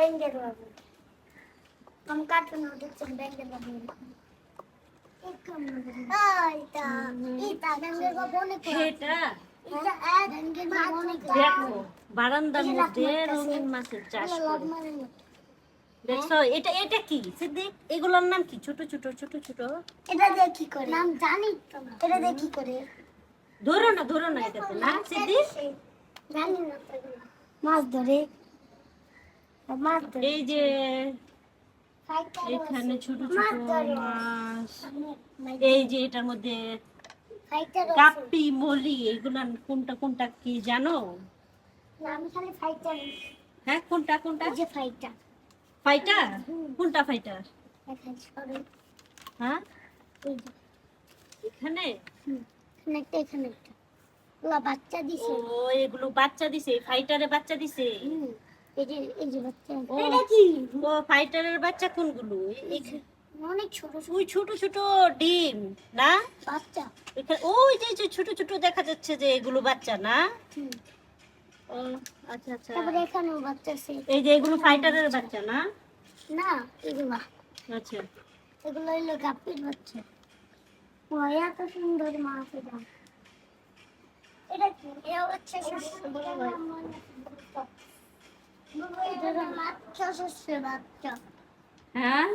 ব্যাঙের বাবু। আমি কার্টুন দেখছি ব্যাঙের বাবু। এটা ব্যাঙের বাবু অনেক এটা এটা ব্যাঙের বাবু অনেক দেখো বারান্দার মধ্যে রঙিন মাছের চাষ করে। দেখছো এটা এটা কি সিদ্দিক? এগুলোর নাম কি? ছোট ছোট ছোট ছোট। এটা দিয়ে কি করে? নাম জানি তো না। এটা দিয়ে কি করে? ধরো না এটাতে না সিদ্দিক। জানি না তো। মাছ ধরে মাছ ধরে এই যে এখানে ছোট ছোট মাছ, এই যে এটার মধ্যে গাপ্পি মলি, এগুলা কোনটা কোনটা কি জানো? আমি খালি ফাইটার। হ্যাঁ কোনটা কোনটা? এই যে ফাইটার। ফাইটার কোনটা ফাইটার? এখানে সরো। হ্যাঁ এই যে এখানে এখানে একটা ওলা বাচ্চা দিছে। ও এগুলো বাচ্চা দিছে, ফাইটারে বাচ্চা দিছে। এই যে বাচ্চা। ও, এটা কি? ও ফাইটারের বাচ্চা কোনগুলো? অনেক ছোট ছোট ওই ছোট ছোট ডিম না বাচ্চা। এখানে ওই যে ছোট ছোট দেখা যাচ্ছে যে এগুলো বাচ্চা না? ও আচ্ছা আচ্ছা। তারপরে এখানেও বাচ্চা আছে। এই যে এগুলো ফাইটারের বাচ্চা না? না এগুলা আচ্ছা এগুলো হলো গাপ্পির বাচ্চা। ও এত সুন্দর মাছ এটা। এটা কি? এটা হচ্ছে বাচ্চা শস্যের বাচ্চা। হ্যাঁ